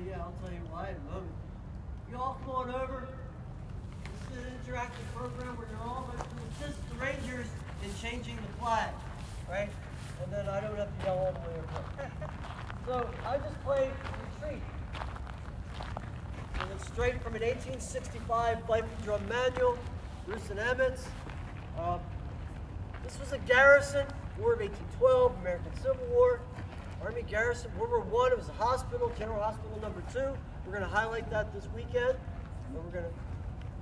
yeah, I'll tell you why in a moment. You all come on over. This is an interactive program where you're all going to assist the Rangers in changing the flag, right? And then I don't have to yell all the way over. So I just played Retreat. And it's straight from an 1865 Fife and Drum manual, Bruce and Emmett's. This was a garrison, War of 1812, American Civil War, Army garrison, World War I. It was a hospital, General Hospital number 2. We're going to highlight that this weekend. And we're going to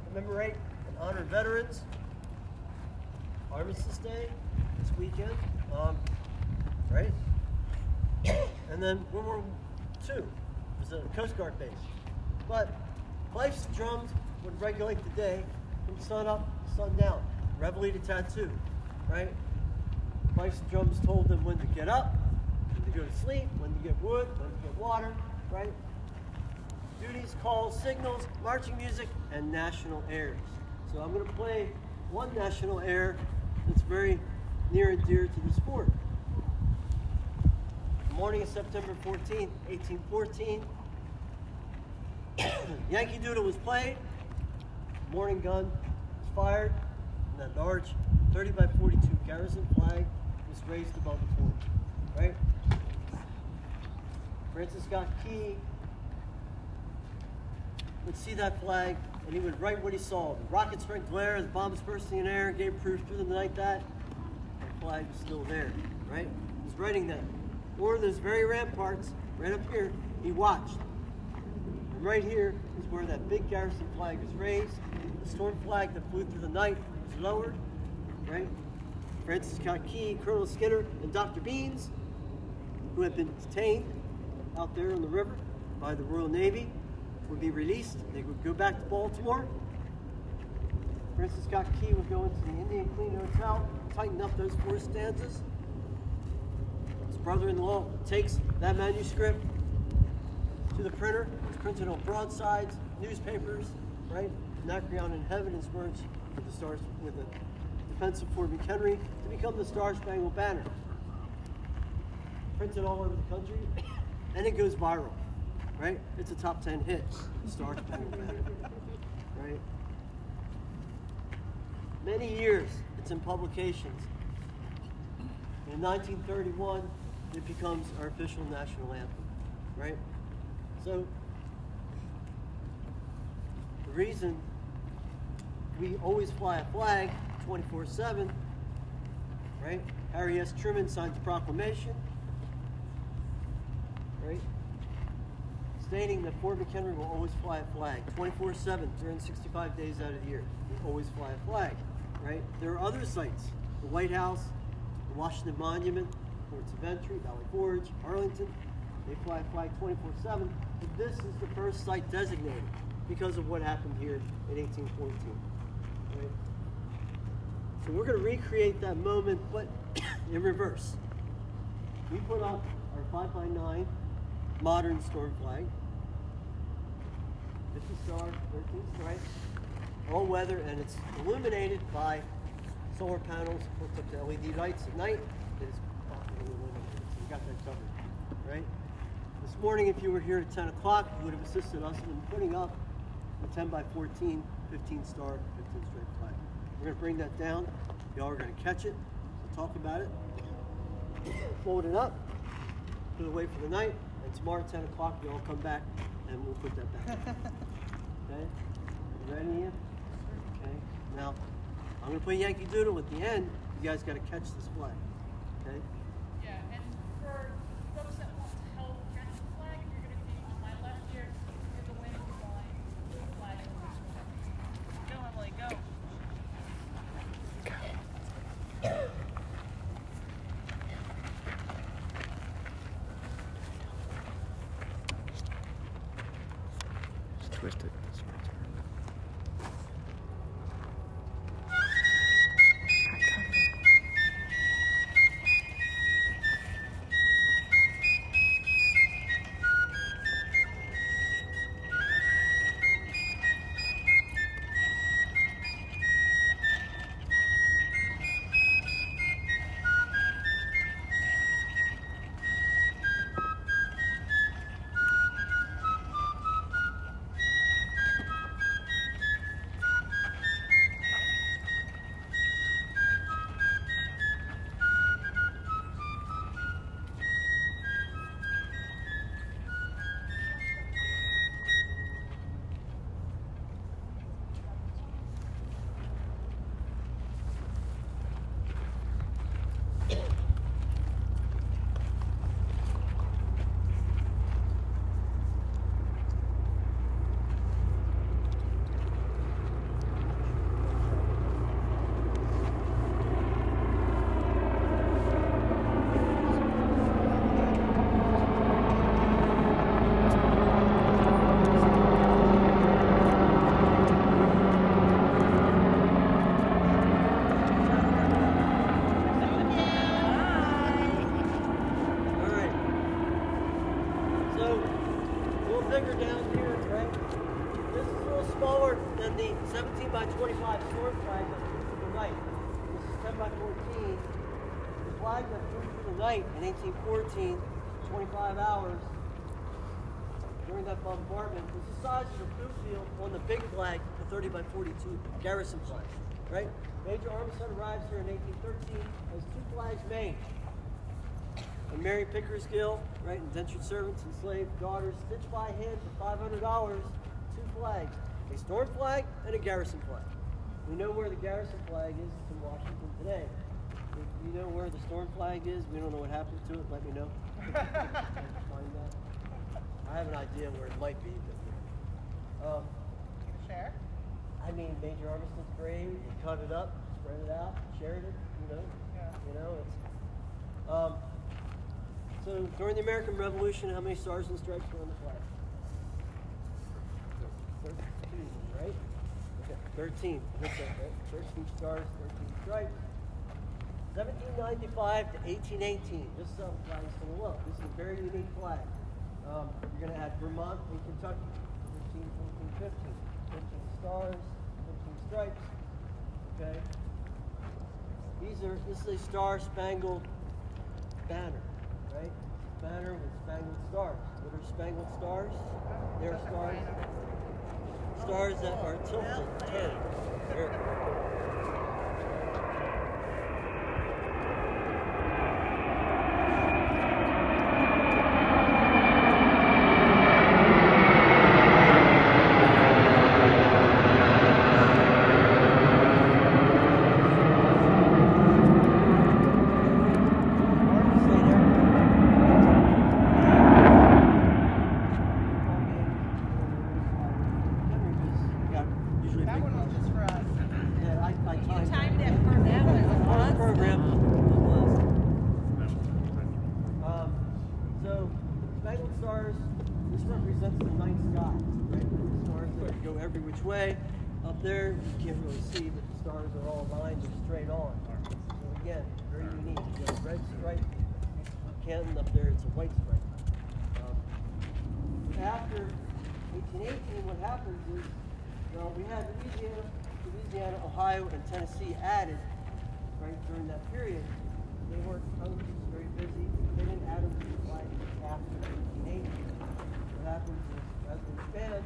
commemorate and honor veterans. Armistice Day this weekend, right? And then World War II was a Coast Guard base. But Fifes and drums would regulate the day from sun up to sundown. Reveille to tattoo, right? Fifes and drums told them when to get up, when to go to sleep, when to get wood, when to get water, right? Duties, calls, signals, marching music, and national airs. So I'm going to play one national air that's very near and dear to the sport. The morning of September 14th, 1814, Yankee Doodle was played, morning gun was fired, and that large 30 by 42 garrison flag was raised above the fort, right? Francis Scott Key would see that flag, and he would write what he saw. The rocket strength glare, the bombs bursting in air, gave proof through the night that the flag was still there, right? He was writing that. Or those very ramparts, right up here, he watched. And right here is where that big garrison flag was raised. The storm flag that flew through the night was lowered, right? Francis Scott Key, Colonel Skinner, and Dr. Beans, who had been detained out there on the river by the Royal Navy, would be released. They would go back to Baltimore. Francis Scott Key would go into the Indian Clean Hotel, tighten up those 4 stanzas. His brother-in-law takes that manuscript to the printer. It's printed on broadsides, newspapers, right? Anacreon in heaven is merged with the stars, with the defense of Fort McHenry to become the Star Spangled Banner. Printed all over the country, and it goes viral. Right? It's a top 10 hit, the Star Spangled Banner, right? Many years it's in publications. In 1931, it becomes our official national anthem, right? So, the reason we always fly a flag 24/7, right? Harry S. Truman signs the proclamation, right? Stating that Fort McHenry will always fly a flag 24/7, 365 days out of the year. We always fly a flag, right? There are other sites: the White House, the Washington Monument, Ports of Entry, Valley Forge, Arlington. They fly a flag 24/7. But this is the first site designated because of what happened here in 1814. Right? So we're going to recreate that moment, but in reverse. We put up our 5x9 modern storm flag, 50 star, 13 stripes, all weather, and it's illuminated by solar panels hooked up to LED lights at night. It is properly illuminated, so we got that covered, right? This morning, if you were here at 10 o'clock, you would have assisted us in putting up the 10 by 14, 15 star, 15 stripe flag. We're going to bring that down. Y'all are going to catch it. We'll talk about it. Fold it up, put it away for the night. And tomorrow at 10 o'clock, we all come back and we'll put that back. Okay? You ready, Ian? Okay. Now, I'm going to play Yankee Doodle at the end. You guys got to catch this flag. Okay? Yeah, and for those that want to help catch the flag, if you're going to be on my left here, here's the wing line. The flag is this one. Go, Emily, go. Twisted. bigger down here, right? This is a little smaller than the 17 by 25 storm flag that flew through the night. This is 10 by 14. The flag that flew through the night in 1814, 25 hours during that bombardment, was the size of the blue field on the big flag, the 30 by 42 garrison flag, right? Major Armistead arrives here in 1813, has 2 flags made. And Mary Pickersgill, right, indentured servants, enslaved daughters, stitched by hand for $500, 2 flags, a storm flag and a garrison flag. We know where the garrison flag is in Washington today. If you know where the storm flag is, we don't know what happened to it, let me know. Find that. I have an idea where it might be, but Share? I mean, Major Armistead's grave, he cut it up, spread it out, shared it, you know. Yeah. You know, it's so during the American Revolution, how many stars and stripes were on the flag? 13, right? Okay, 13. What's that, right? 13 stars, 13 stripes. 1795 to 1818. This flag is going to look. This is a very unique flag. You're going to add Vermont and Kentucky. 13, 14, 15. 15 stars, 15 stripes. Okay. This is a star-spangled banner, right? Banner with spangled stars. What are spangled stars? They're stars that are tilted, turned. That one was just for us. Yeah, I You timed it for them as it was? program. It was. So, spangled stars, this represents the night sky, right? The stars that go every which way. Up there, you can't really see, but the stars are all aligned, they're straight on. So again, very unique. You got a red stripe. Canton up there, it's a white stripe. After 1818, what happens is, well, we had Louisiana, Ohio, and Tennessee added, right, during that period. They weren't, Congress was very busy. They didn't add them to the flag after 1880. What happens is, as we expand,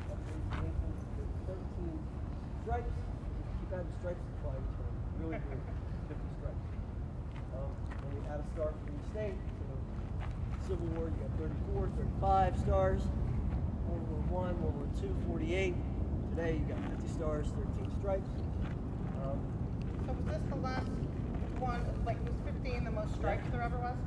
after 1818, 13 stripes, keep adding stripes to the flag, it's going to really good, 50 stripes. Then we add a star for each state. So Civil War, you got 34, 35 stars. World War I, World War II, 48. Today you got 50 stars, 13 stripes. So was this the last one, like was 15 the most stripes there ever was?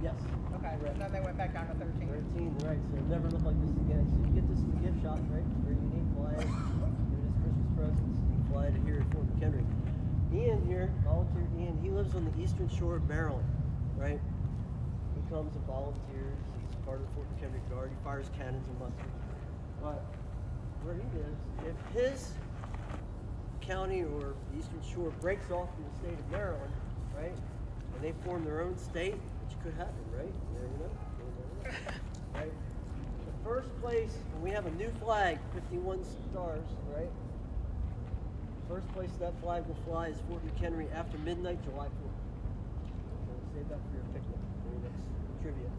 Yes. Okay, and then they went back down to 13. 13, right. So it'll never look like this again. So you get this in the gift shop, right? It's a very unique flag. Give it as Christmas presents. You can fly it here at Fort McHenry. Ian here, volunteer Ian, he lives on the eastern shore of Maryland, right? He comes and volunteers. He's part of the Fort McHenry Guard. He fires cannons and muskets. But where he lives, if his county or eastern shore breaks off from the state of Maryland, right, and they form their own state, which could happen, right? You never know. You never know. Right? The first place, when we have a new flag, 51 stars, right? The first place that flag will fly is Fort McHenry after midnight, July 4th. So save that for your picnic. Maybe that's trivia.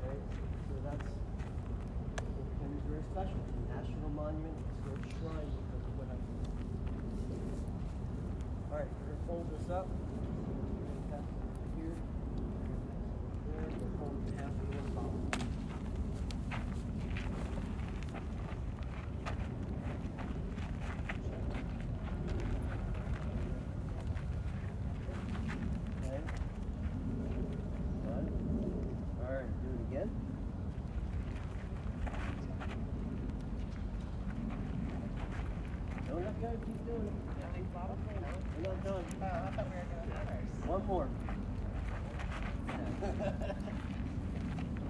Right? So that's Fort McHenry's very special. It's a national monument, historic shrine because of what happened. All right, we're gonna fold this up. We're gonna pass it over here. There, we'll fold it half and one bottom. Okay. Done. All right, do it again. No, not gonna keep doing it. We're not done. Oh, I thought we were doing others. One more.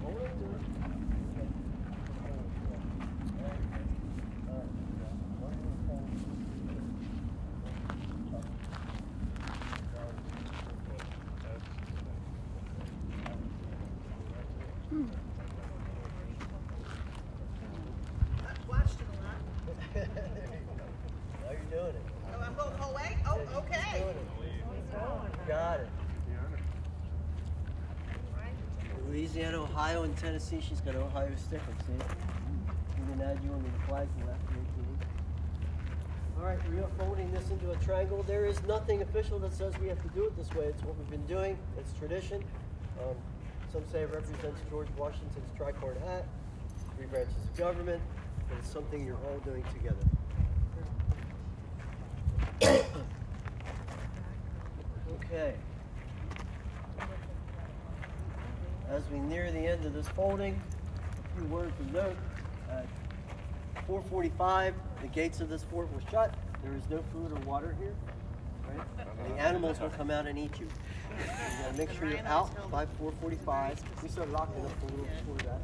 Hold it to it. Okay. All right. One more fold. Louisiana, Ohio, and Tennessee. She's got an Ohio sticker, see? We can add you under the flag from after 18. All right, we are folding this into a triangle. There is nothing official that says we have to do it this way. It's what we've been doing. It's tradition. Some say it represents George Washington's tricorn hat, 3 branches of government, but it's something you're all doing together. Okay. As we near the end of this folding, a few words of note. At 4:45, the gates of this fort were shut. There is no food or water here. Right? The animals will come out and eat you. You gotta make sure you're out by 4:45. We start locking up a little before that.